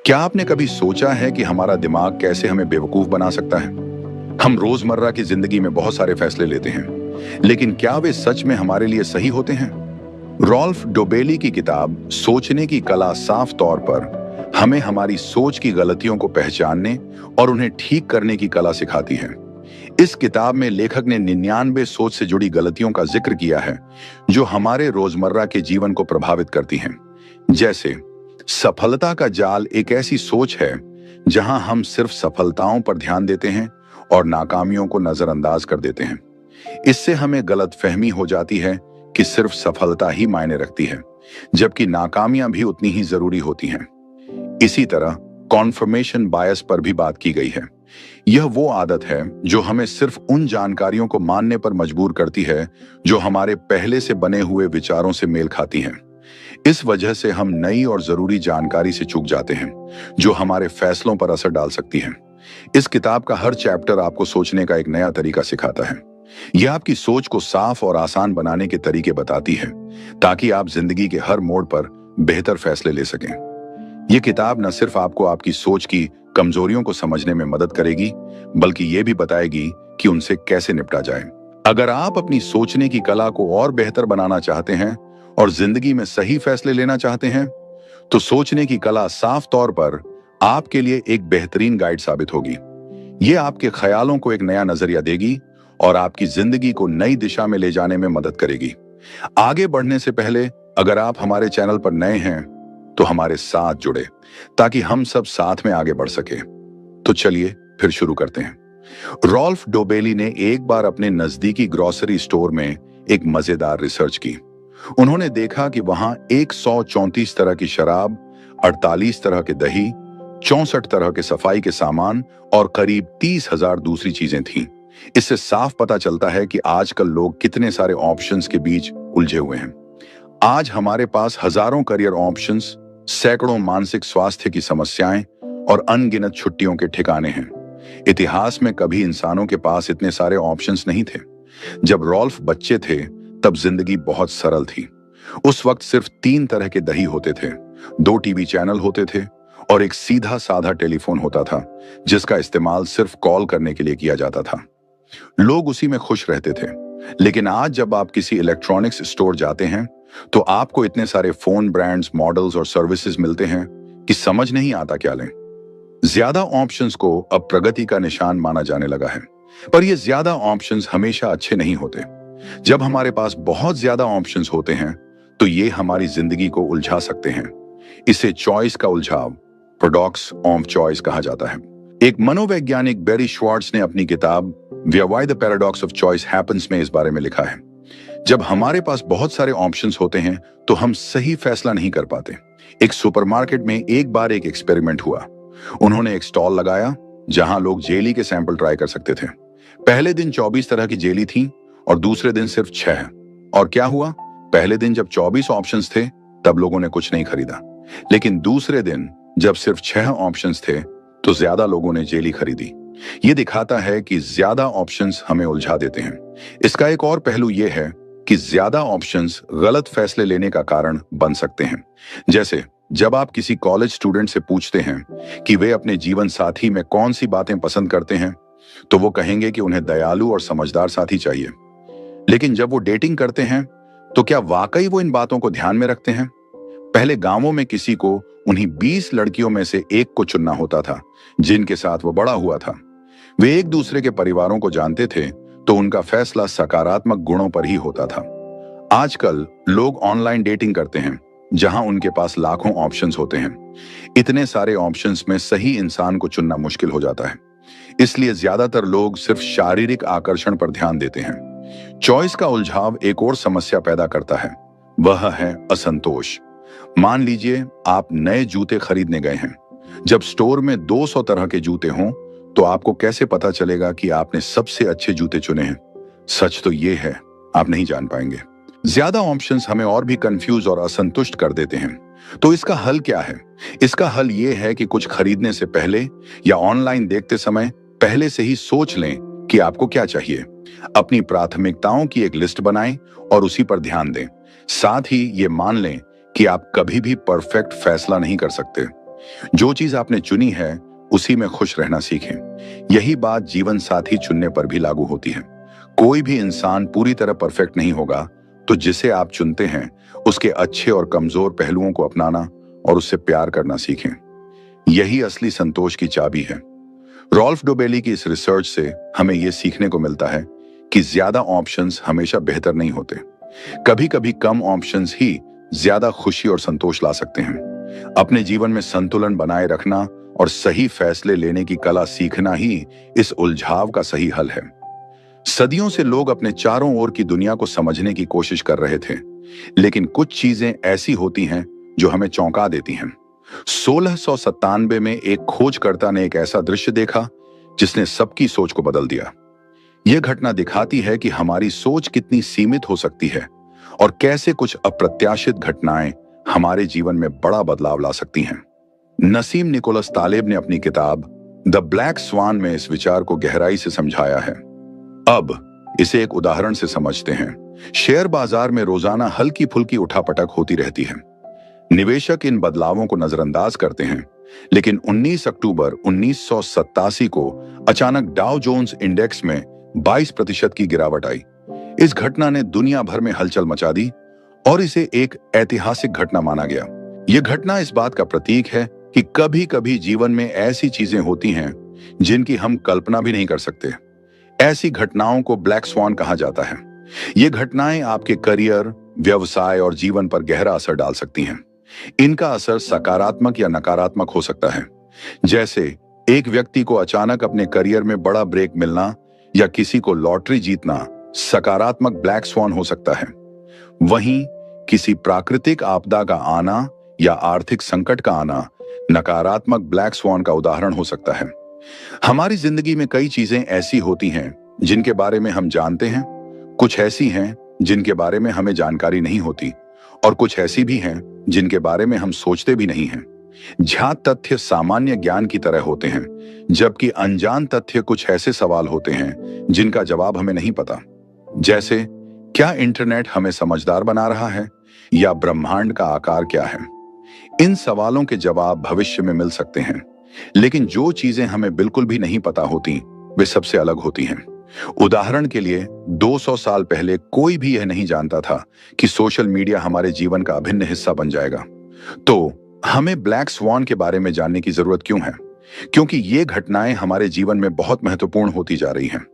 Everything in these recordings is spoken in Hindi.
क्या आपने कभी सोचा है कि हमारा दिमाग कैसे हमें बेवकूफ बना सकता है? हम रोजमर्रा की जिंदगी में बहुत सारे फैसले लेते हैं, लेकिन क्या वे सच में हमारे लिए सही होते हैं? रॉल्फ डोबेली की किताब सोचने की कला साफ तौर पर हमें हमारी सोच की गलतियों को पहचानने और उन्हें ठीक करने की कला सिखाती है। इस किताब में लेखक ने 99 सोच से जुड़ी गलतियों का जिक्र किया है जो हमारे रोजमर्रा के जीवन को प्रभावित करती हैं। जैसे सफलता का जाल एक ऐसी सोच है जहां हम सिर्फ सफलताओं पर ध्यान देते हैं और नाकामियों को नजरअंदाज कर देते हैं। इससे हमें गलतफहमी हो जाती है कि सिर्फ सफलता ही मायने रखती है, जबकि नाकामियां भी उतनी ही जरूरी होती हैं। इसी तरह कॉन्फर्मेशन बायस पर भी बात की गई है। यह वो आदत है जो हमें सिर्फ उन जानकारियों को मानने पर मजबूर करती है जो हमारे पहले से बने हुए विचारों से मेल खाती हैं। इस वजह से हम नई और जरूरी जानकारी से चूक जाते हैं जो हमारे फैसलों पर असर डाल सकती है। इस किताब का हर चैप्टर आपको सोचने का एक नया तरीका सिखाता है। यह आपकी सोच को साफ और आसान बनाने के तरीके बताती है ताकि आप जिंदगी के हर मोड़ पर बेहतर फैसले ले सकें। यह किताब न सिर्फ आपको आपकी सोच की कमजोरियों को समझने में मदद करेगी, बल्कि यह भी बताएगी कि उनसे कैसे निपटा जाए। अगर आप अपनी सोचने की कला को और बेहतर बनाना चाहते हैं और जिंदगी में सही फैसले लेना चाहते हैं, तो सोचने की कला साफ तौर पर आपके लिए एक बेहतरीन गाइड साबित होगी। यह आपके ख्यालों को एक नया नजरिया देगी और आपकी जिंदगी को नई दिशा में ले जाने में मदद करेगी। आगे बढ़ने से पहले अगर आप हमारे चैनल पर नए हैं तो हमारे साथ जुड़े ताकि हम सब साथ में आगे बढ़ सके। तो चलिए फिर शुरू करते हैं। रॉल्फ डोबेली ने एक बार अपने नजदीकी ग्रोसरी स्टोर में एक मजेदार रिसर्च की। उन्होंने देखा कि वहां 134 तरह की शराब, 48 तरह के दही, 64 तरह के सफाई के सामान और करीब 30,000 दूसरी चीजें थीं। इससे साफ पता चलता है कि आजकल लोग कितने सारे ऑप्शंस के बीच उलझे हुए हैं। आज हमारे पास हजारों करियर ऑप्शंस, सैकड़ों मानसिक स्वास्थ्य की समस्याएं और अनगिनत छुट्टियों के ठिकाने हैं। इतिहास में कभी इंसानों के पास इतने सारे ऑप्शंस नहीं थे। जब रॉल्फ बच्चे थे तब जिंदगी बहुत सरल थी। उस वक्त सिर्फ 3 तरह के दही होते थे, 2 टीवी चैनल होते थे और एक सीधा साधा टेलीफोन होता था जिसका इस्तेमाल सिर्फ कॉल करने के लिए किया जाता था। लोग उसी में खुश रहते थे। लेकिन आज जब आप किसी इलेक्ट्रॉनिक्स स्टोर जाते हैं तो आपको इतने सारे फोन ब्रांड्स, मॉडल्स और सर्विसेज मिलते हैं कि समझ नहीं आता क्या लें। ज्यादा ऑप्शंस को अब प्रगति का निशान माना जाने लगा है, पर ये ज्यादा ऑप्शंस हमेशा अच्छे नहीं होते। जब हमारे पास बहुत ज्यादा ऑप्शंस होते हैं तो ये हमारी जिंदगी को उलझा सकते हैं। इसे चॉइस का उलझाव, पैराडॉक्स ऑफ चॉइस कहा जाता है। एक मनोवैज्ञानिक बेरी श्वार्ट्ज ने अपनी किताब why the paradox of choice happens में इस बारे में लिखा है। जब हमारे पास बहुत सारे ऑप्शंस होते हैं तो हम सही फैसला नहीं कर पाते। एक सुपरमार्केट में एक बार एक एक्सपेरिमेंट हुआ। उन्होंने एक स्टॉल लगाया जहां लोग जेली के सैंपल ट्राई कर सकते थे। पहले दिन 24 तरह की जेली थी और दूसरे दिन सिर्फ 6। और क्या हुआ? पहले दिन जब 24 ऑप्शंस थे तब लोगों ने कुछ नहीं खरीदा, लेकिन दूसरे दिन जब सिर्फ 6 ऑप्शंस थे तो ज्यादा लोगों ने जेली खरीदी। ये दिखाता है कि ज्यादा ऑप्शंस हमें उलझा देते हैं। इसका एक और पहलू यह है कि ज्यादा ऑप्शंस गलत फैसले लेने का कारण बन सकते हैं। जैसे जब आप किसी कॉलेज स्टूडेंट से पूछते हैं कि वे अपने जीवन साथी में कौन सी बातें पसंद करते हैं, तो वो कहेंगे कि उन्हें दयालु और समझदार साथी चाहिए। लेकिन जब वो डेटिंग करते हैं तो क्या वाकई वो इन बातों को ध्यान में रखते हैं? पहले गांवों में किसी को उन्हीं 20 लड़कियों में से एक को चुनना होता था जिनके साथ वो बड़ा हुआ था। वे एक दूसरे के परिवारों को जानते थे तो उनका फैसला सकारात्मक गुणों पर ही होता था। आजकल लोग ऑनलाइन डेटिंग करते हैं जहां उनके पास लाखों ऑप्शंस होते हैं। इतने सारे ऑप्शंस में सही इंसान को चुनना मुश्किल हो जाता है। इसलिए ज्यादातर लोग सिर्फ शारीरिक आकर्षण पर ध्यान देते हैं। चॉइस का उलझाव एक और समस्या पैदा करता है, वह है असंतोष। मान लीजिए आप नए जूते खरीदने गए हैं। जब स्टोर में 200 तरह के जूते हों तो आपको कैसे पता चलेगा कि आपने सबसे अच्छे जूते चुने हैं? सच तो ये है, आप नहीं जान पाएंगे। ज्यादा ऑप्शंस हमें और भी कंफ्यूज और असंतुष्ट कर देते हैं। तो इसका हल क्या है? इसका हल ये है कि कुछ खरीदने से पहले या ऑनलाइन देखते समय पहले से ही सोच लें कि आपको क्या चाहिए। अपनी प्राथमिकताओं की एक लिस्ट बनाएं और उसी पर ध्यान दें। साथ ही ये मान लें कि आप कभी भी परफेक्ट फैसला नहीं कर सकते। जो चीज आपने चुनी है उसी में खुश रहना सीखें। यही बात जीवन साथी चुनने पर भी लागू होती है। कोई भी इंसान पूरी तरह परफेक्ट नहीं होगा, तो जिसे आप चुनते हैं उसके अच्छे और कमजोर पहलुओं को अपनाना और उससे प्यार करना सीखें। यही असली संतोष की चाबी है। रॉल्फ डोबेली की इस रिसर्च से हमें यह सीखने को मिलता है कि ज्यादा ऑप्शंस हमेशा बेहतर नहीं होते। कभी कभी कम ऑप्शंस ही ज्यादा खुशी और संतोष ला सकते हैं। अपने जीवन में संतुलन बनाए रखना और सही फैसले लेने की कला सीखना ही इस उलझाव का सही हल है। सदियों से लोग अपने चारों ओर की दुनिया को समझने की कोशिश कर रहे थे, लेकिन कुछ चीजें ऐसी होती हैं जो हमें चौंका देती हैं। 1697 में एक खोजकर्ता ने एक ऐसा दृश्य देखा जिसने सबकी सोच को बदल दिया। यह घटना दिखाती है कि हमारी सोच कितनी सीमित हो सकती है और कैसे कुछ अप्रत्याशित घटनाएं हमारे जीवन में बड़ा बदलाव ला सकती हैं। नसीम निकोलस तालेब ने अपनी किताब द ब्लैक स्वान में इस विचार को गहराई से समझाया है। अब इसे एक उदाहरण से समझते हैं। शेयर बाजार में रोजाना हल्की फुल्की उठापटक होती रहती है। निवेशक इन बदलावों को नजरअंदाज करते हैं, लेकिन 19 अक्टूबर 1987 को अचानक डाउ जोन्स इंडेक्स में 22% की गिरावट आई। इस घटना ने दुनिया भर में हलचल मचा दी और इसे एक ऐतिहासिक घटना माना गया। यह घटना इस बात का प्रतीक है कि कभी कभी जीवन में ऐसी चीजें होती हैं जिनकी हम कल्पना भी नहीं कर सकते। ऐसी घटनाओं को ब्लैक स्वान कहा जाता है। ये घटनाएं आपके करियर, व्यवसाय और जीवन पर गहरा असर डाल सकती हैं। इनका असर सकारात्मक या नकारात्मक हो सकता है। जैसे एक व्यक्ति को अचानक अपने करियर में बड़ा ब्रेक मिलना या किसी को लॉटरी जीतना सकारात्मक ब्लैक स्वान हो सकता है। वहीं किसी प्राकृतिक आपदा का आना या आर्थिक संकट का आना नकारात्मक ब्लैक स्वान का उदाहरण हो सकता है। हमारी जिंदगी में कई चीजें ऐसी होती हैं जिनके बारे में हम जानते हैं, कुछ ऐसी हैं जिनके बारे में हमें जानकारी नहीं होती और कुछ ऐसी भी हैं जिनके बारे में हम सोचते भी नहीं हैं। ज्ञात तथ्य सामान्य ज्ञान की तरह होते हैं, जबकि अनजान तथ्य कुछ ऐसे सवाल होते हैं जिनका जवाब हमें नहीं पता। जैसे, क्या इंटरनेट हमें समझदार बना रहा है या ब्रह्मांड का आकार क्या है? इन सवालों के जवाब भविष्य में मिल सकते हैं, लेकिन जो चीजें हमें बिल्कुल भी नहीं पता होती वे सबसे अलग होती हैं। उदाहरण के लिए 200 साल पहले कोई भी यह नहीं जानता था कि सोशल मीडिया हमारे जीवन का अभिन्न हिस्सा बन जाएगा। तो हमें ब्लैक स्वान के बारे में जानने की जरूरत क्यों है? क्योंकि ये घटनाएं हमारे जीवन में बहुत महत्वपूर्ण होती जा रही हैं।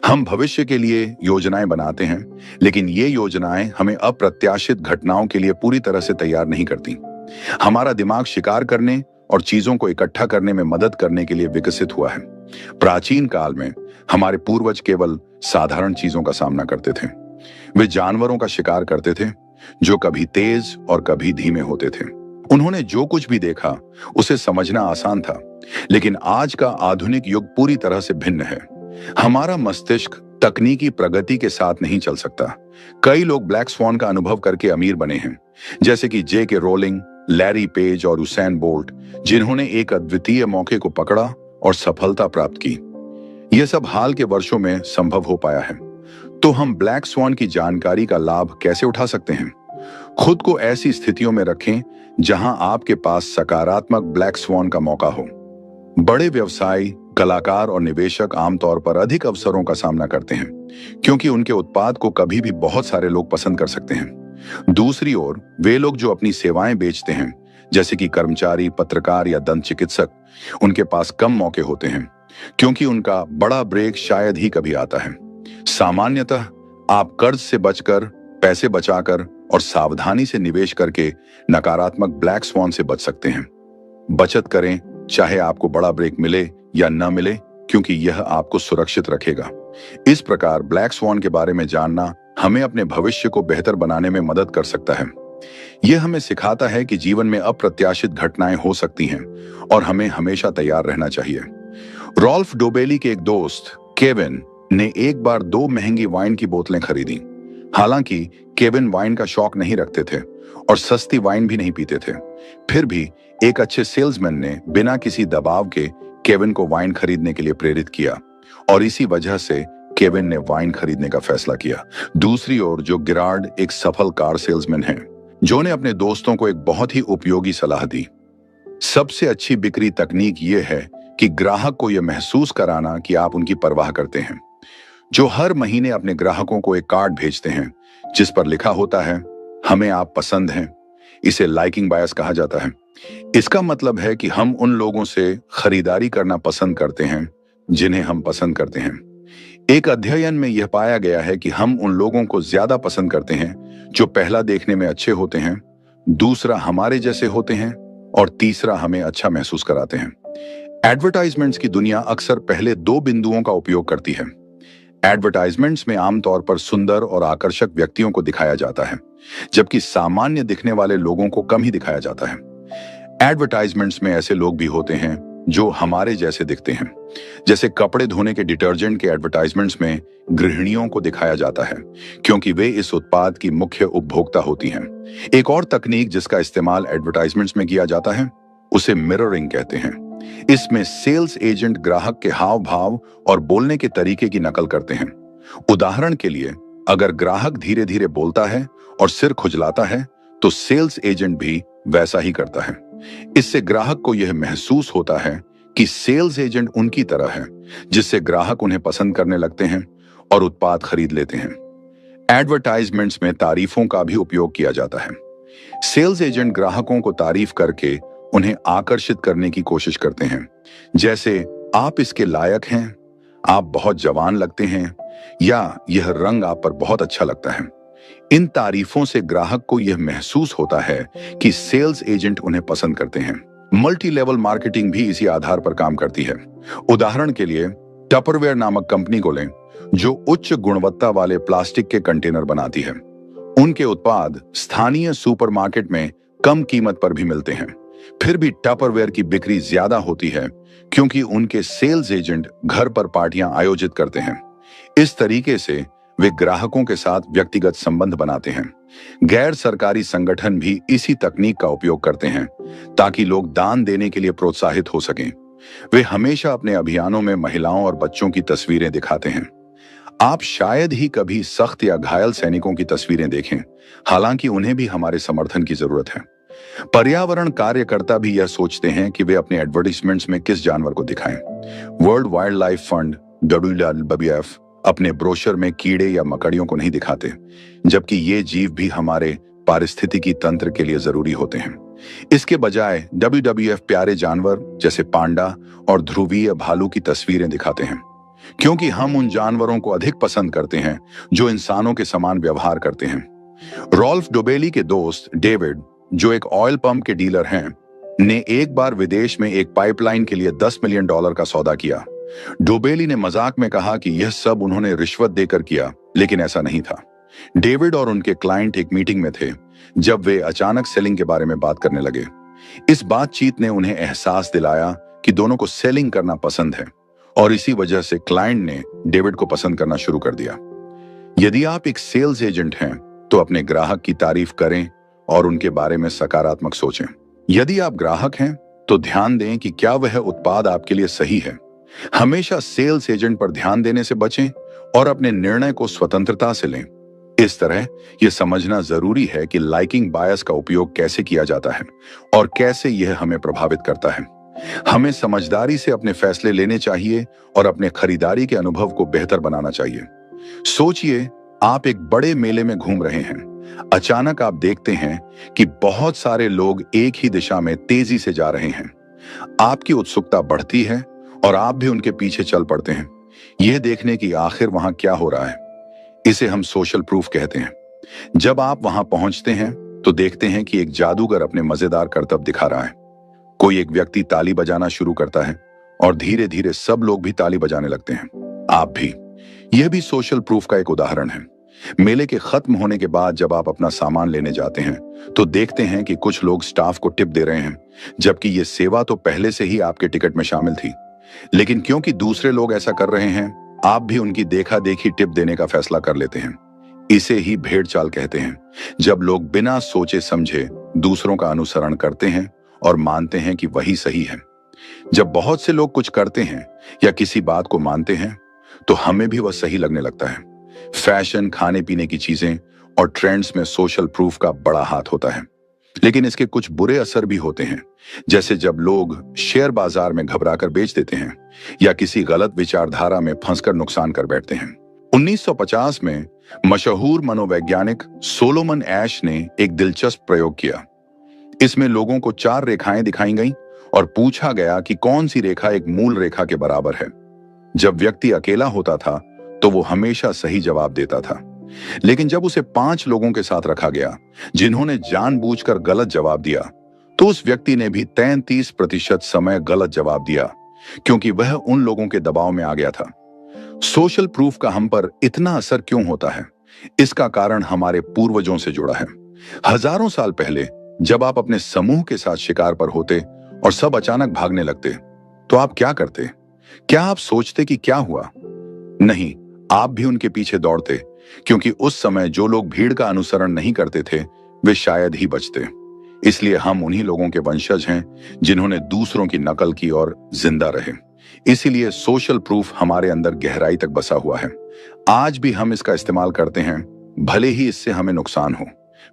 हम भविष्य के लिए योजनाएं बनाते हैं, लेकिन ये योजनाएं हमें अप्रत्याशित घटनाओं के लिए पूरी तरह से तैयार नहीं करती। हमारा दिमाग शिकार करने और चीजों को इकट्ठा करने में मदद करने के लिए विकसित हुआ है। प्राचीन काल में हमारे पूर्वज केवल साधारण चीजों का सामना करते थे। वे जानवरों का शिकार करते थे जो कभी तेज और कभी धीमे होते थे। उन्होंने जो कुछ भी देखा उसे समझना आसान था, लेकिन आज का आधुनिक युग पूरी तरह से भिन्न है। हमारा मस्तिष्क तकनीकी प्रगति के साथ नहीं चल सकता। कई लोग ब्लैक स्वान का अनुभव करके अमीर बने हैं, जैसे कि J.K. रोलिंग, लैरी पेज और उसेन बोल्ट, जिन्होंने एक अद्वितीय मौके को पकड़ा और सफलता प्राप्त की। यह सब हाल के वर्षों में संभव हो पाया है। तो हम ब्लैक स्वान की जानकारी का लाभ कैसे उठा सकते हैं? खुद को ऐसी स्थितियों में रखें जहां आपके पास सकारात्मक ब्लैक स्वान का मौका हो। बड़े व्यवसायी, कलाकार और निवेशक आमतौर पर अधिक अवसरों का सामना करते हैं, क्योंकि उनके उत्पाद को कभी भी बहुत सारे लोग पसंद कर सकते हैं। दूसरी ओर वे लोग जो अपनी सेवाएं बेचते हैं, जैसे कि कर्मचारी, पत्रकार या दंत चिकित्सक, उनके पास कम मौके होते हैं, क्योंकि उनका बड़ा ब्रेक शायद ही कभी आता है। सामान्यतः आप कर्ज से बचकर, पैसे बचाकर और सावधानी से निवेश करके नकारात्मक ब्लैक स्वान से बच सकते हैं। बचत करें, चाहे आपको बड़ा ब्रेक मिले या न मिले, क्योंकि यह आपको सुरक्षित रखेगा। इस प्रकार ब्लैक स्वान के बारे में जानना हमें अपने भविष्य को बेहतर बनाने में मदद कर सकता है। यह हमें सिखाता है कि जीवन में अप्रत्याशित घटनाएं हो सकती हैं और हमें हमेशा तैयार रहना चाहिए। रॉल्फ डोबेली के एक दोस्त केविन ने एक बार 2 महंगी वाइन की बोतलें खरीदी। हालांकि केविन वाइन का शौक नहीं रखते थे और सस्ती वाइन भी नहीं पीते थे। फिर भी एक अच्छे सेल्समैन ने बिना किसी दबाव के केविन को वाइन खरीदने के लिए प्रेरित किया और इसी वजह से केविन ने वाइन खरीदने का फैसला किया। दूसरी ओर जो गिरार्ड एक सफल कार सेल्समैन है, जो ने अपने दोस्तों को एक बहुत ही उपयोगी सलाह दी। सबसे अच्छी बिक्री तकनीक यह है कि ग्राहक को यह महसूस कराना कि आप उनकी परवाह करते हैं। जो हर महीने अपने ग्राहकों को एक कार्ड भेजते हैं जिस पर लिखा होता है, हमें आप पसंद हैं। इसे लाइकिंग बायस कहा जाता है। इसका मतलब है कि हम उन लोगों से खरीदारी करना पसंद करते हैं जिन्हें हम पसंद करते हैं। एक अध्ययन में यह पाया गया है कि हम उन लोगों को ज्यादा पसंद करते हैं जो पहला देखने में अच्छे होते हैं, दूसरा हमारे जैसे होते हैं और तीसरा हमें अच्छा महसूस कराते हैं। एडवर्टाइजमेंट्स की दुनिया अक्सर पहले दो बिंदुओं का उपयोग करती है। एडवर्टाइजमेंट्स में आमतौर पर सुंदर और आकर्षक व्यक्तियों को दिखाया जाता है, जबकि सामान्य दिखने वाले लोगों को कम ही दिखाया जाता है। एडवर्टाइजमेंट्स में ऐसे लोग भी होते हैं जो हमारे जैसे दिखते हैं। जैसे कपड़े धोने के डिटर्जेंट के एडवर्टाइजमेंट्स में गृहिणियों को दिखाया जाता है क्योंकि वे इस उत्पाद की मुख्य उपभोक्ता होती हैं। एक और तकनीक जिसका इस्तेमाल एडवर्टाइजमेंट्स में किया जाता है उसे मिररिंग कहते हैं। इसमें सेल्स एजेंट ग्राहक के हाव भाव और बोलने के तरीके की नकल करते हैं। उदाहरण के लिए, अगर ग्राहक धीरे धीरे बोलता है और सिर खुजलाता है तो सेल्स एजेंट भी वैसा ही करता है। इससे ग्राहक को यह महसूस होता है कि सेल्स एजेंट उनकी तरह है, जिससे ग्राहक उन्हें पसंद करने लगते हैं और उत्पाद खरीद लेते हैं। एडवर्टाइजमेंट्स में तारीफों का भी उपयोग किया जाता है। सेल्स एजेंट ग्राहकों को तारीफ करके उन्हें आकर्षित करने की कोशिश करते हैं, जैसे आप इसके लायक हैं, आप बहुत जवान लगते हैं, या यह रंग आप पर बहुत अच्छा लगता है। इन तारीफों से ग्राहक को यह महसूस होता है कि सेल्स एजेंट उन्हें पसंद करते हैं। मल्टी लेवल मार्केटिंग भी इसी आधार पर काम करती है। उदाहरण के लिए, टपरवेयर नामक कंपनी को लें, जो उच्च गुणवत्ता वाले प्लास्टिक के कंटेनर बनाती है। उनके उत्पाद स्थानीय सुपरमार्केट में कम कीमत पर भी मिलते हैं। फिर भी टपरवेयर की बिक्री ज्यादा होती है क्योंकि उनके सेल्स एजेंट घर पर पार्टियां आयोजित करते हैं। इस तरीके से वे ग्राहकों के साथ व्यक्तिगत संबंध बनाते हैं। गैर सरकारी संगठन भी इसी तकनीक का उपयोग करते हैं ताकि लोग दान देने के लिए प्रोत्साहित हो सकें। वे हमेशा अपने अभियानों में महिलाओं और बच्चों की तस्वीरें दिखाते हैं। आप शायद ही कभी सख्त या घायल सैनिकों की तस्वीरें देखें, हालांकि उन्हें भी हमारे समर्थन की जरूरत है। पर्यावरण कार्यकर्ता भी यह सोचते हैं कि वे अपने एडवर्टाइजमेंट्स में किस जानवर को दिखाएं। World wild life fund WWF अपने ब्रोशर में कीड़े या मकड़ियों को नहीं दिखाते, जबकि ये जीव भी हमारे पारिस्थितिकी तंत्र के लिए जरूरी होते हैं। इसके बजाय WWF प्यारे जानवर जैसे पांडा और ध्रुवीय भालू की तस्वीरें दिखाते हैं, क्योंकि हम उन जानवरों को अधिक पसंद करते हैं जो इंसानों के समान व्यवहार करते हैं। रॉल्फ डोबेली के दोस्त डेविड, जो एक ऑयल पंप के डीलर हैं, ने एक बार विदेश में एक पाइपलाइन के लिए $10 मिलियन का सौदा किया। डोबेली ने मजाक में कहा कि यह सब उन्होंने रिश्वत देकर किया, लेकिन ऐसा नहीं था। डेविड और उनके क्लाइंट एक मीटिंग में थे जब वे अचानक सेलिंग के बारे में बात करने लगे। इस बातचीत ने उन्हें एहसास दिलाया कि दोनों को सेलिंग करना पसंद है और इसी वजह से क्लाइंट ने डेविड को पसंद करना शुरू कर दिया। यदि आप एक सेल्स एजेंट हैं तो अपने ग्राहक की तारीफ करें और उनके बारे में सकारात्मक सोचें। यदि आप ग्राहक हैं तो ध्यान दें कि क्या वह उत्पाद आपके लिए सही है। हमेशा सेल्स एजेंट पर ध्यान देने से बचें और अपने निर्णय को स्वतंत्रता से लें। इस तरह यह समझना जरूरी है कि लाइकिंग बायस का उपयोग कैसे किया जाता है और कैसे यह हमें प्रभावित करता है। हमें समझदारी से अपने फैसले लेने चाहिए और अपने खरीदारी के अनुभव को बेहतर बनाना चाहिए। सोचिए, आप एक बड़े मेले में घूम रहे हैं। अचानक आप देखते हैं कि बहुत सारे लोग एक ही दिशा में तेजी से जा रहे हैं। आपकी उत्सुकता बढ़ती है और आप भी उनके पीछे चल पड़ते हैं, यह देखने की आखिर वहां क्या हो रहा है। इसे हम सोशल प्रूफ कहते हैं। जब आप वहां पहुंचते हैं तो देखते हैं कि एक जादूगर अपने मजेदार करतब दिखा रहा है। कोई एक व्यक्ति ताली बजाना शुरू करता है और धीरे धीरे सब लोग भी ताली बजाने लगते हैं, आप भी। यह भी सोशल प्रूफ का एक उदाहरण है। मेले के खत्म होने के बाद जब आप अपना सामान लेने जाते हैं तो देखते हैं कि कुछ लोग स्टाफ को टिप दे रहे हैं, जबकि यह सेवा तो पहले से ही आपके टिकट में शामिल थी। लेकिन क्योंकि दूसरे लोग ऐसा कर रहे हैं, आप भी उनकी देखा देखी टिप देने का फैसला कर लेते हैं। इसे ही भेड़ चाल कहते हैं, जब लोग बिना सोचे समझे दूसरों का अनुसरण करते हैं और मानते हैं कि वही सही है। जब बहुत से लोग कुछ करते हैं या किसी बात को मानते हैं तो हमें भी वह सही लगने लगता है। फैशन, खाने पीने की चीजें और ट्रेंड्स में सोशल प्रूफ का बड़ा हाथ होता है। लेकिन इसके कुछ बुरे असर भी होते हैं, जैसे जब लोग शेयर बाजार में घबराकर बेच देते हैं या किसी गलत विचारधारा में फंसकर नुकसान कर बैठते हैं। 1950 में मशहूर मनोवैज्ञानिक सोलोमन एश ने एक दिलचस्प प्रयोग किया। इसमें लोगों को 4 रेखाएं दिखाई गईं और पूछा गया कि कौन सी रेखा एक मूल रेखा के बराबर है। जब व्यक्ति अकेला होता था तो वो हमेशा सही जवाब देता था, लेकिन जब उसे 5 लोगों के साथ रखा गया जिन्होंने जानबूझकर गलत जवाब दिया, तो उस व्यक्ति ने भी 33% समय गलत जवाब दिया, क्योंकि वह उन लोगों के दबाव में आ गया था। सोशल प्रूफ का हम पर इतना असर क्यों होता है? इसका कारण हमारे पूर्वजों से जुड़ा है। हजारों साल पहले जब आप अपने समूह के साथ शिकार पर होते और सब अचानक भागने लगते, तो आप क्या करते? क्या आप सोचते कि क्या हुआ? नहीं, आप भी उनके पीछे दौड़ते, क्योंकि उस समय जो लोग भीड़ का अनुसरण नहीं करते थे वे शायद ही बचते। इसलिए हम उन्हीं लोगों के वंशज हैं जिन्होंने दूसरों की नकल की और जिंदा रहे। इसीलिए सोशल प्रूफ हमारे अंदर गहराई तक बसा हुआ है। आज भी हम इसका इस्तेमाल करते हैं, भले ही इससे हमें नुकसान हो।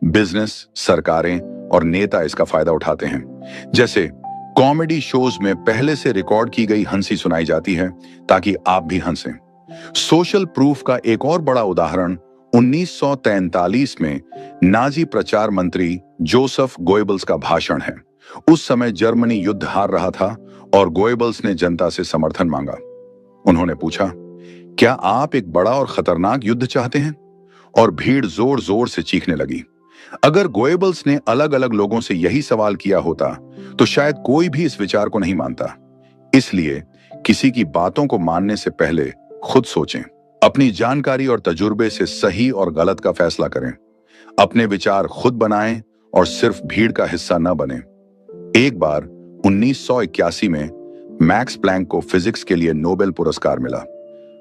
बिजनेस, सरकारें और नेता इसका फायदा उठाते हैं। जैसे कॉमेडी शोज में पहले से रिकॉर्ड की गई हंसी सुनाई जाती है ताकि आप भी हंसें। सोशल प्रूफ का एक और बड़ा उदाहरण 1943 में नाजी प्रचार मंत्री जोसेफ गोएबल्स का भाषण है। उस समय जर्मनी युद्ध हार रहा था और गोएबल्स ने जनता से समर्थन मांगा। उन्होंने पूछा, क्या आप एक बड़ा और खतरनाक युद्ध चाहते हैं? और भीड़ जोर जोर से चीखने लगी। अगर गोएबल्स ने अलग अलग लोगों से यही सवाल किया होता तो शायद कोई भी इस विचार को नहीं मानता। इसलिए किसी की बातों को मानने से पहले खुद सोचें, अपनी जानकारी और तजुर्बे से सही और गलत का फैसला करें, अपने विचार खुद बनाएं और सिर्फ भीड़ का हिस्सा न बने। एक बार 1981 में मैक्स प्लैंक को फिजिक्स के लिए नोबेल पुरस्कार मिला।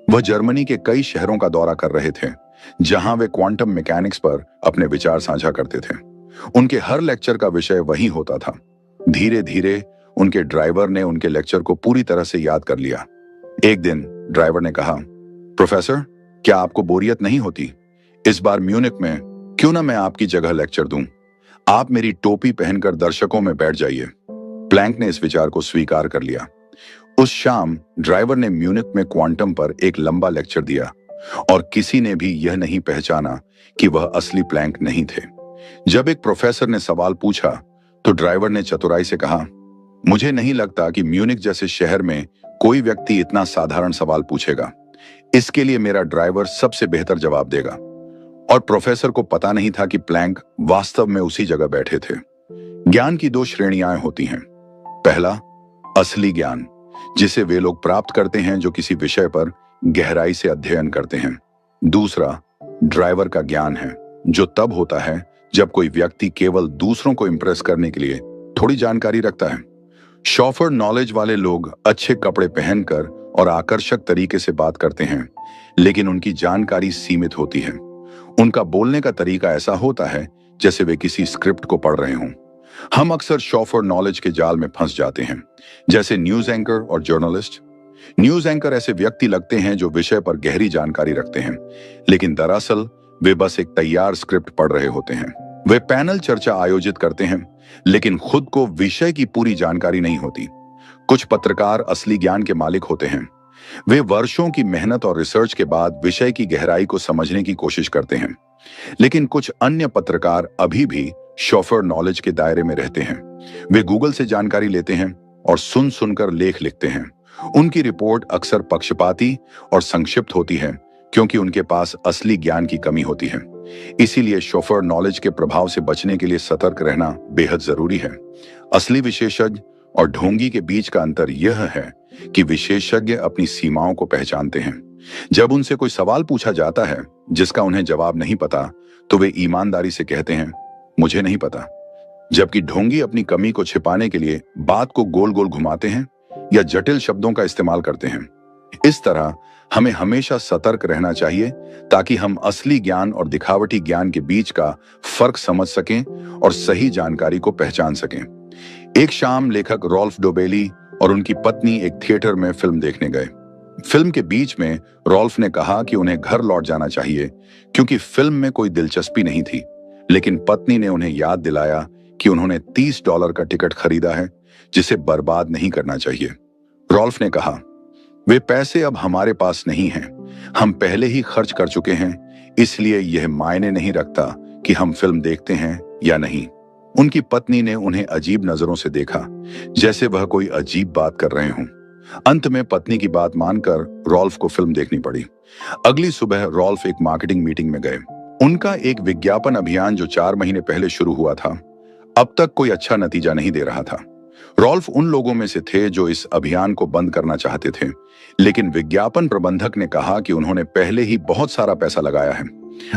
वह जर्मनी के कई शहरों का दौरा कर रहे थे जहां वे क्वांटम मैकेनिक्स पर अपने विचार साझा करते थे। उनके हर लेक्चर का विषय वही होता था। धीरे धीरे उनके ड्राइवर ने उनके लेक्चर को पूरी तरह से याद कर लिया। एक दिन ड्राइवर ने कहा, प्रोफेसर, क्या आपको बोरियत नहीं होती? इस बार म्यूनिक में क्यों ना मैं आपकी जगह लेक्चर दूं? आप मेरी टोपी पहनकर दर्शकों में बैठ जाइए। प्लैंक ने इस विचार को स्वीकार कर लिया। उस शाम ड्राइवर ने म्यूनिक में क्वांटम पर एक लंबा लेक्चर दिया और किसी ने भी यह नहीं पहचाना कि वह असली प्लैंक नहीं थे। जब एक प्रोफेसर ने सवाल पूछा तो ड्राइवर ने चतुराई से कहा, मुझे नहीं लगता कि म्यूनिक जैसे शहर में कोई व्यक्ति इतना साधारण सवाल पूछेगा। इसके लिए मेरा ड्राइवर सबसे बेहतर जवाब देगा। और प्रोफेसर को पता नहीं था कि प्लैंक वास्तव में उसी जगह बैठे थे। ज्ञान की 2 श्रेणियां होती हैं। पहला, असली ज्ञान, जिसे वे लोग प्राप्त करते हैं जो किसी विषय पर गहराई से अध्ययन करते हैं। दूसरा, ड्राइवर का ज्ञान है, जो तब होता है जब कोई व्यक्ति केवल दूसरों को इंप्रेस करने के लिए थोड़ी जानकारी रखता है। शॉफर नॉलेज वाले लोग अच्छे कपड़े पहनकर और आकर्षक तरीके से बात करते हैं, लेकिन उनकी जानकारी सीमित होती है। उनका बोलने का तरीका ऐसा होता है जैसे वे किसी स्क्रिप्ट को पढ़ रहे हों। हम अक्सर शॉफर नॉलेज के जाल में फंस जाते हैं, जैसे न्यूज एंकर और जर्नलिस्ट। न्यूज एंकर ऐसे व्यक्ति लगते हैं जो विषय पर गहरी जानकारी रखते हैं, लेकिन दरअसल वे बस एक तैयार स्क्रिप्ट पढ़ रहे होते हैं। वे पैनल चर्चा आयोजित करते हैं, लेकिन खुद को विषय की पूरी जानकारी नहीं होती। कुछ पत्रकार असली ज्ञान के मालिक होते हैं। वे वर्षों की मेहनत और रिसर्च के बाद विषय की गहराई को समझने की कोशिश करते हैं, लेकिन कुछ अन्य पत्रकार अभी भी शॉफर नॉलेज के दायरे में रहते हैं। वे गूगल से जानकारी लेते हैं और सुन सुनकर लेख लिखते हैं। उनकी रिपोर्ट अक्सर पक्षपाती और संक्षिप्त होती है, क्योंकि उनके पास असली ज्ञान की कमी होती है। इसीलिए शॉफर नॉलेज के प्रभाव से बचने के लिए सतर्क रहना बेहद जरूरी है। असली विशेषज्ञ और ढोंगी के बीच का अंतर यह है कि विशेषज्ञ अपनी सीमाओं को पहचानते हैं। जब उनसे कोई सवाल पूछा जाता है जिसका उन्हें जवाब नहीं पता, तो वे ईमानदारी से कहते हैं, मुझे नहीं पता। जबकि ढोंगी अपनी कमी को छिपाने के लिए बात को गोल गोल घुमाते हैं या जटिल शब्दों का इस्तेमाल करते हैं। इस तरह हमें हमेशा सतर्क रहना चाहिए ताकि हम असली ज्ञान और दिखावटी ज्ञान के बीच का फर्क समझ सकें और सही जानकारी को पहचान सकें। एक शाम लेखक रॉल्फ डोबेली और उनकी पत्नी एक थिएटर में फिल्म देखने गए। फिल्म के बीच में रॉल्फ ने कहा कि उन्हें घर लौट जाना चाहिए क्योंकि फिल्म में कोई दिलचस्पी नहीं थी, लेकिन पत्नी ने उन्हें याद दिलाया कि उन्होंने $30 का टिकट खरीदा है जिसे बर्बाद नहीं करना चाहिए। रॉल्फ ने कहा, वे पैसे अब हमारे पास नहीं हैं, हम पहले ही खर्च कर चुके हैं, इसलिए यह मायने नहीं रखता कि हम फिल्म देखते हैं या नहीं। उनकी पत्नी ने उन्हें अजीब नजरों से देखा, जैसे वह कोई अजीब बात कर रहे हों। अंत में पत्नी की बात मानकर रॉल्फ को फिल्म देखनी पड़ी। अगली सुबह रॉल्फ एक मार्केटिंग मीटिंग में गए। उनका एक विज्ञापन अभियान जो 4 महीने पहले शुरू हुआ था, अब तक कोई अच्छा नतीजा नहीं दे रहा था। रॉल्फ उन लोगों में से थे जो इस अभियान को बंद करना चाहते थे, लेकिन विज्ञापन प्रबंधक ने कहा कि उन्होंने पहले ही बहुत सारा पैसा लगाया है।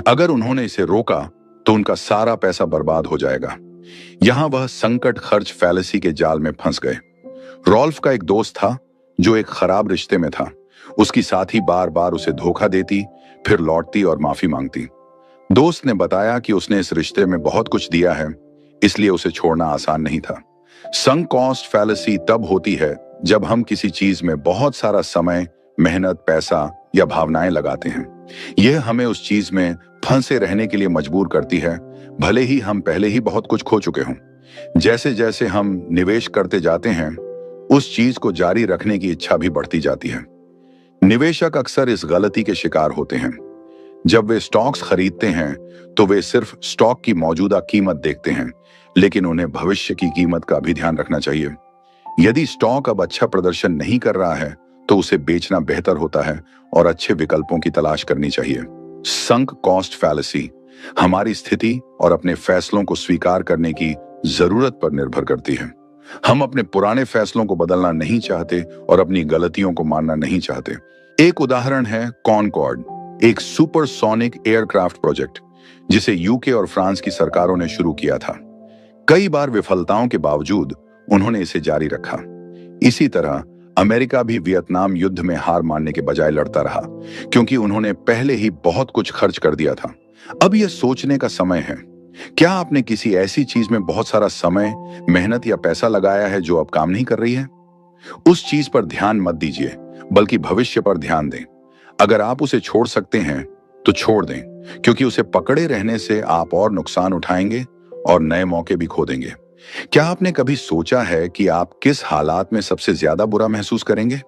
अगर उन्होंने इसे रोका तो उनका सारा पैसा बर्बाद हो जाएगा। यहां वह संकट खर्च फैलेसी के जाल में फंस गए। रॉल्फ का एक दोस्त था जो एक खराब रिश्ते में था। उसकी साथी बार बार उसे धोखा देती, फिर लौटती और माफी मांगती। दोस्त ने बताया कि उसने इस रिश्ते में बहुत कुछ दिया है, इसलिए उसे छोड़ना आसान नहीं था। संक कॉस्ट फैलेसी तब होती है जब हम किसी चीज में बहुत सारा समय, मेहनत, पैसा या भावनाएं लगाते हैं। यह हमें उस चीज में फंसे रहने के लिए मजबूर करती है, भले ही हम पहले ही बहुत कुछ खो चुके हों। जैसे जैसे हम निवेश करते जाते हैं, उस चीज को जारी रखने की इच्छा भी बढ़ती जाती है। निवेशक अक्सर इस गलती के शिकार होते हैं। जब वे स्टॉक्स खरीदते हैं तो वे सिर्फ स्टॉक की मौजूदा कीमत देखते हैं, लेकिन उन्हें भविष्य की कीमत का भी ध्यान रखना चाहिए। यदि स्टॉक अब अच्छा प्रदर्शन नहीं कर रहा है तो उसे बेचना बेहतर होता है और अच्छे विकल्पों की तलाश करनी चाहिए। संक कॉस्ट फैलेसी हमारी स्थिति और अपने फैसलों को स्वीकार करने की जरूरत पर निर्भर करती है। हम अपने पुराने फैसलों को बदलना नहीं चाहते और अपनी गलतियों को मानना नहीं चाहते। एक उदाहरण है कॉनकॉर्ड, एक सुपरसोनिक एयरक्राफ्ट प्रोजेक्ट जिसे यूके और फ्रांस की सरकारों ने शुरू किया था। कई बार विफलताओं के बावजूद उन्होंने इसे जारी रखा। इसी तरह अमेरिका भी वियतनाम युद्ध में हार मानने के बजाय लड़ता रहा, क्योंकि उन्होंने पहले ही बहुत कुछ खर्च कर दिया था। अब यह सोचने का समय है, क्या आपने किसी ऐसी चीज में बहुत सारा समय, मेहनत या पैसा लगाया है जो अब काम नहीं कर रही है? उस चीज पर ध्यान मत दीजिए, बल्कि भविष्य पर ध्यान दें। अगर आप उसे छोड़ सकते हैं तो छोड़ दें, क्योंकि उसे पकड़े रहने से आप और नुकसान उठाएंगे और नए मौके भी खो देंगे। क्या आपने कभी सोचा है कि आप किस हालात में सबसे ज्यादा बुरा महसूस करेंगे?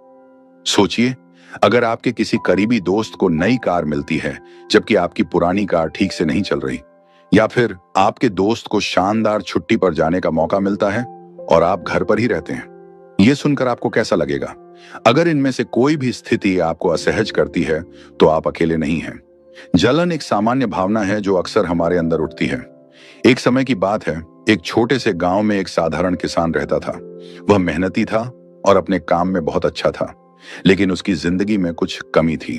सोचिए, अगर आपके किसी करीबी दोस्त को नई कार मिलती है जबकि आपकी पुरानी कार ठीक से नहीं चल रही, या फिर आपके दोस्त को शानदार छुट्टी पर जाने का मौका मिलता है और आप घर पर ही रहते हैं। यह सुनकर आपको कैसा लगेगा? अगर इनमें से कोई भी स्थिति आपको असहज करती है तो आप अकेले नहीं हैं। जलन एक सामान्य भावना है जो अक्सर हमारे अंदर उठती है। एक समय की बात है, एक छोटे से गांव में एक साधारण किसान रहता था। वह मेहनती था और अपने काम में बहुत अच्छा था, लेकिन उसकी जिंदगी में कुछ कमी थी।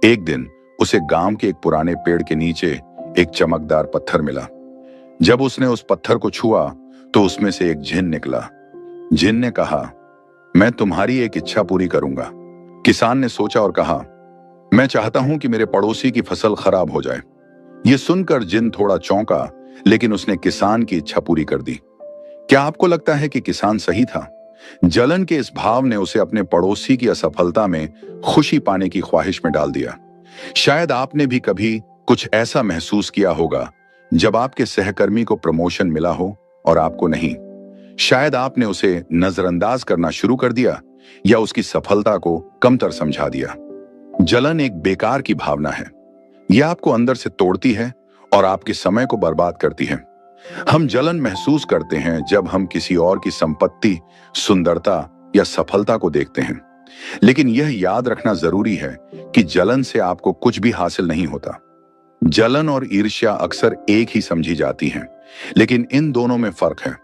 एक दिन उसे गांव के एक पुराने पेड़ के नीचे एक चमकदार पत्थर मिला। जब उसने उस पत्थर को छुआ तो उसमें से एक जिन निकला। जिन ने कहा, मैं तुम्हारी एक इच्छा पूरी करूंगा। किसान ने सोचा और कहा, मैं चाहता हूं कि मेरे पड़ोसी की फसल खराब हो जाए। यह सुनकर जिन थोड़ा चौंका, लेकिन उसने किसान की इच्छा पूरी कर दी। क्या आपको लगता है कि किसान सही था? जलन के इस भाव ने उसे अपने पड़ोसी की असफलता में खुशी पाने की ख्वाहिश में डाल दिया। शायद आपने भी कभी कुछ ऐसा महसूस किया होगा जब आपके सहकर्मी को प्रमोशन मिला हो और आपको नहीं। शायद आपने उसे नजरअंदाज करना शुरू कर दिया या उसकी सफलता को कमतर समझा दिया। जलन एक बेकार की भावना है। यह आपको अंदर से तोड़ती है और आपके समय को बर्बाद करती है। हम जलन महसूस करते हैं जब हम किसी और की संपत्ति, सुंदरता या सफलता को देखते हैं। लेकिन यह याद रखना जरूरी है कि जलन से आपको कुछ भी हासिल नहीं होता। जलन और ईर्ष्या अक्सर एक ही समझी जाती हैं, लेकिन इन दोनों में फर्क है।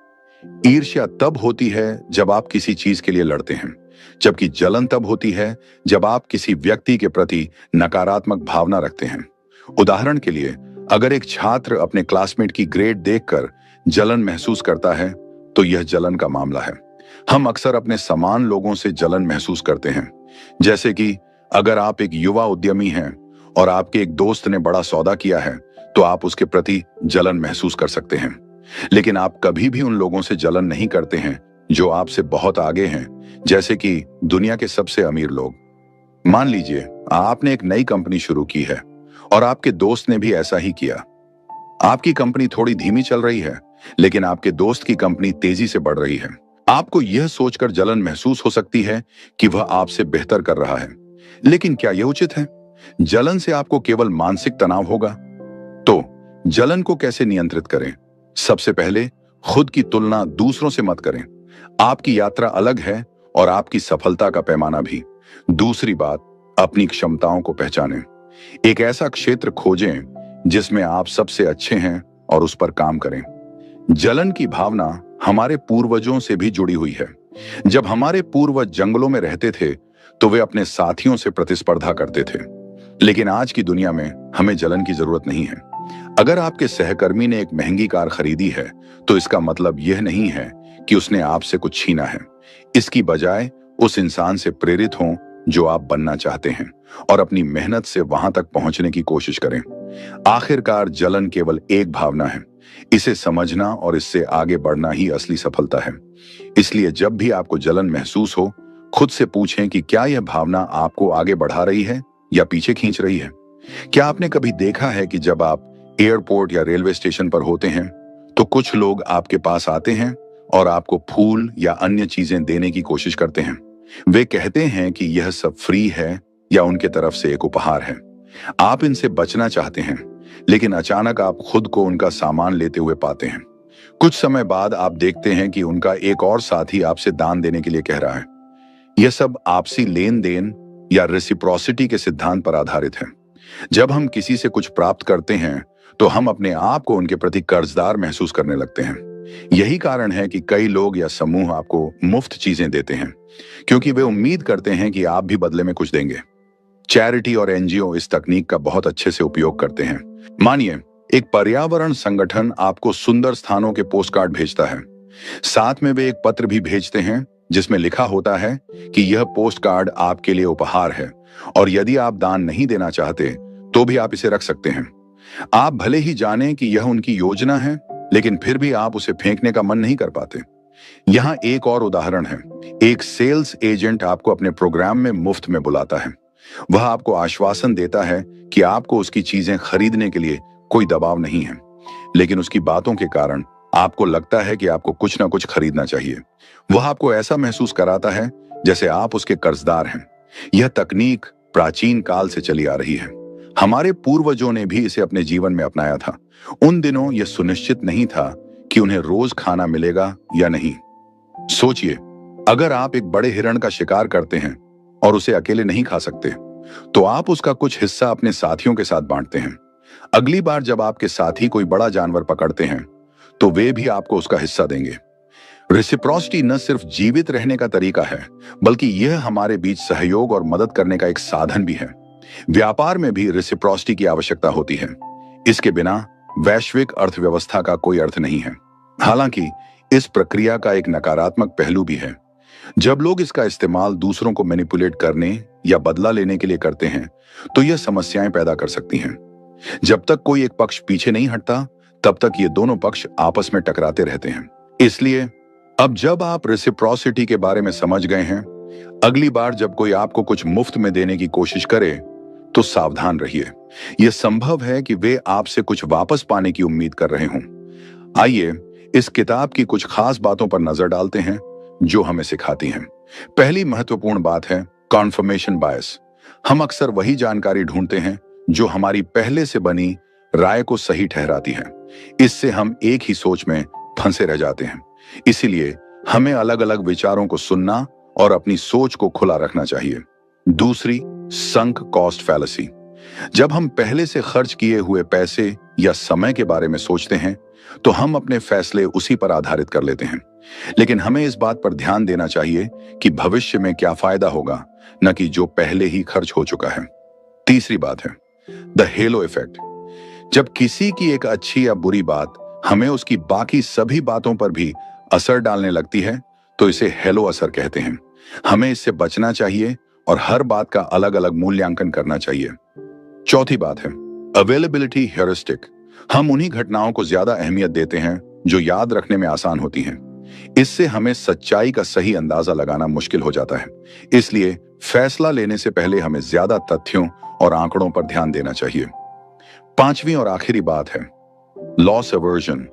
ईर्ष्या तब होती है जब आप किसी चीज के लिए लड़ते हैं, जबकि जलन तब होती है जब आप किसी व्यक्ति के प्रति नकारात्मक भावना रखते हैं। उदाहरण के लिए, अगर एक छात्र अपने क्लासमेट की ग्रेड देखकर जलन महसूस करता है तो यह जलन का मामला है। हम अक्सर अपने समान लोगों से जलन महसूस करते हैं। जैसे कि अगर आप एक युवा उद्यमी हैं और आपके एक दोस्त ने बड़ा सौदा किया है तो आप उसके प्रति जलन महसूस कर सकते हैं। लेकिन आप कभी भी उन लोगों से जलन नहीं करते हैं जो आपसे बहुत आगे हैं, जैसे कि दुनिया के सबसे अमीर लोग। मान लीजिए आपने एक नई कंपनी शुरू की है और आपके दोस्त ने भी ऐसा ही किया। आपकी कंपनी थोड़ी धीमी चल रही है, लेकिन आपके दोस्त की कंपनी तेजी से बढ़ रही है। आपको यह सोचकर जलन महसूस हो सकती है कि वह आपसे बेहतर कर रहा है, लेकिन क्या यह उचित है? जलन से आपको केवल मानसिक तनाव होगा। तो जलन को कैसे नियंत्रित करें? सबसे पहले खुद की तुलना दूसरों से मत करें। आपकी यात्रा अलग है और आपकी सफलता का पैमाना भी। दूसरी बात, अपनी क्षमताओं को पहचानें। एक ऐसा क्षेत्र खोजें जिसमें आप सबसे अच्छे हैं और उस पर काम करें। जलन की भावना हमारे पूर्वजों से भी जुड़ी हुई है। जब हमारे पूर्वज जंगलों में रहते थे तो वे अपने साथियों से प्रतिस्पर्धा करते थे, लेकिन आज की दुनिया में हमें जलन की जरूरत नहीं है। अगर आपके सहकर्मी ने एक महंगी कार खरीदी है तो इसका मतलब यह नहीं है कि उसने आपसे कुछ छीना है। इसकी बजाय उस इंसान से प्रेरित हों जो आप बनना चाहते हैं और अपनी मेहनत से वहां तक पहुंचने की कोशिश करें। आखिरकार जलन केवल एक भावना है। इसे समझना और इससे आगे बढ़ना ही असली सफलता है। इसलिए जब भी आपको जलन महसूस हो, खुद से पूछें कि क्या यह भावना आपको आगे बढ़ा रही है या पीछे खींच रही है। क्या आपने कभी देखा है कि जब आप एयरपोर्ट या रेलवे स्टेशन पर होते हैं तो कुछ लोग आपके पास आते हैं और आपको फूल या अन्य चीजें देने की कोशिश करते हैं। वे कहते हैं कि यह सब फ्री है या उनके तरफ से एक उपहार है। आप इनसे बचना चाहते हैं, लेकिन अचानक आप खुद को उनका सामान लेते हुए पाते हैं। कुछ समय बाद आप देखते हैं कि उनका एक और साथी आपसे दान देने के लिए कह रहा है। यह सब आपसी लेन देन या रेसिप्रोसिटी के सिद्धांत पर आधारित है। जब हम किसी से कुछ प्राप्त करते हैं तो हम अपने आप को उनके प्रति कर्जदार महसूस करने लगते हैं। यही कारण है कि कई लोग या समूह आपको मुफ्त चीजें देते हैं, क्योंकि वे उम्मीद करते हैं कि आप भी बदले में कुछ देंगे। चैरिटी और एनजीओ इस तकनीक का बहुत अच्छे से उपयोग करते हैं। मानिए, एक पर्यावरण संगठन आपको सुंदर स्थानों के पोस्टकार्ड भेजता है। साथ में वे एक पत्र भी भेजते हैं जिसमें लिखा होता है कि यह पोस्टकार्ड आपके लिए उपहार है और यदि आप दान नहीं देना चाहते तो भी आप इसे रख सकते हैं। आप भले ही जानें कि यह उनकी योजना है, लेकिन फिर भी आप उसे फेंकने का मन नहीं कर पाते। यहाँ एक और उदाहरण है। एक सेल्स एजेंट आपको अपने प्रोग्राम में मुफ्त में बुलाता है। वह आपको आश्वासन देता है कि आपको उसकी चीजें खरीदने के लिए कोई दबाव नहीं है, लेकिन उसकी बातों के कारण आपको लगता है कि आपको कुछ ना कुछ खरीदना चाहिए। वह आपको ऐसा महसूस कराता है जैसे आप उसके कर्जदार हैं। यह तकनीक प्राचीन काल से चली आ रही है। हमारे पूर्वजों ने भी इसे अपने जीवन में अपनाया था। उन दिनों यह सुनिश्चित नहीं था कि उन्हें रोज खाना मिलेगा या नहीं। सोचिए, अगर आप एक बड़े हिरण का शिकार करते हैं और उसे अकेले नहीं खा सकते, तो आप उसका कुछ हिस्सा अपने साथियों के साथ बांटते हैं। अगली बार जब आपके साथी कोई बड़ा जानवर पकड़ते हैं तो वे भी आपको उसका हिस्सा देंगे। रेसिप्रोसिटी न सिर्फ जीवित रहने का तरीका है, बल्कि यह हमारे बीच सहयोग और मदद करने का एक साधन भी है। व्यापार में भी रेसिप्रोसिटी की आवश्यकता होती है। इसके बिना वैश्विक अर्थव्यवस्था का कोई अर्थ नहीं है। हालांकि इस प्रक्रिया का एक नकारात्मक पहलू भी है। जब लोग इसका इस्तेमाल दूसरों को मैनिपुलेट करने या बदला लेने के लिए करते हैं तो यह समस्याएं पैदा कर सकती हैं। जब तक कोई एक पक्ष पीछे नहीं हटता, तब तक ये दोनों पक्ष आपस में टकराते रहते हैं। इसलिए अब जब आप रेसिप्रोसिटी के बारे में समझ गए हैं, अगली बार जब कोई आपको कुछ मुफ्त में देने की कोशिश करे तो सावधान रहिए। यह संभव है कि वे आपसे कुछ वापस पाने की उम्मीद कर रहे हों। आइए इस किताब की कुछ खास बातों पर नजर डालते हैं जो हमें सिखाती हैं। पहली महत्वपूर्ण बात है कॉन्फर्मेशन बायस। हम अक्सर वही जानकारी ढूंढते हैं जो हमारी पहले से बनी राय को सही ठहराती है। इससे हम एक ही सोच में फंसे रह जाते हैं। इसीलिए हमें अलग अलग विचारों को सुनना और अपनी सोच को खुला रखना चाहिए। दूसरी, संक कॉस्ट फैलेसी। जब हम पहले से खर्च किए हुए पैसे या समय के बारे में सोचते हैं तो हम अपने फैसले उसी पर आधारित कर लेते हैं, लेकिन हमें इस बात पर ध्यान देना चाहिए कि भविष्य में क्या फायदा होगा, न कि जो पहले ही खर्च हो चुका है। तीसरी बात है द हेलो इफेक्ट। जब किसी की एक अच्छी या बुरी बात हमें उसकी बाकी सभी बातों पर भी असर डालने लगती है तो इसे हेलो असर कहते हैं। हमें इससे बचना चाहिए और हर बात का अलग अलग मूल्यांकन करना चाहिए। चौथी बात है अवेलेबिलिटी हेरिस्टिक। हम उन्हीं घटनाओं को ज्यादा अहमियत देते हैं जो याद रखने में आसान होती हैं। इससे हमें सच्चाई का सही अंदाजा लगाना मुश्किल हो जाता है। इसलिए फैसला लेने से पहले हमें ज्यादा तथ्यों और आंकड़ों पर ध्यान देना चाहिए। पांचवी और आखिरी बात है लॉस अवर्जन।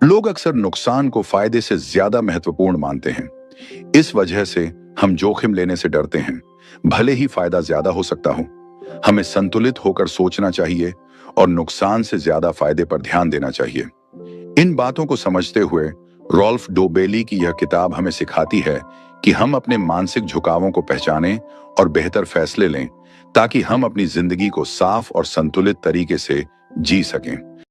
लोग अक्सर नुकसान को फायदे से ज्यादा महत्वपूर्ण मानते हैं। इस वजह से हम जोखिम लेने से डरते हैं, भले ही फायदा ज्यादा हो सकता हो। हमें संतुलित होकर सोचना चाहिए और नुकसान से ज्यादा फायदे पर ध्यान देना चाहिए। इन बातों को समझते हुए रॉल्फ डोबेली की यह किताब हमें सिखाती है कि हम अपने मानसिक झुकावों को पहचानें और बेहतर फैसले लें, ताकि हम अपनी जिंदगी को साफ और संतुलित तरीके से जी सकें।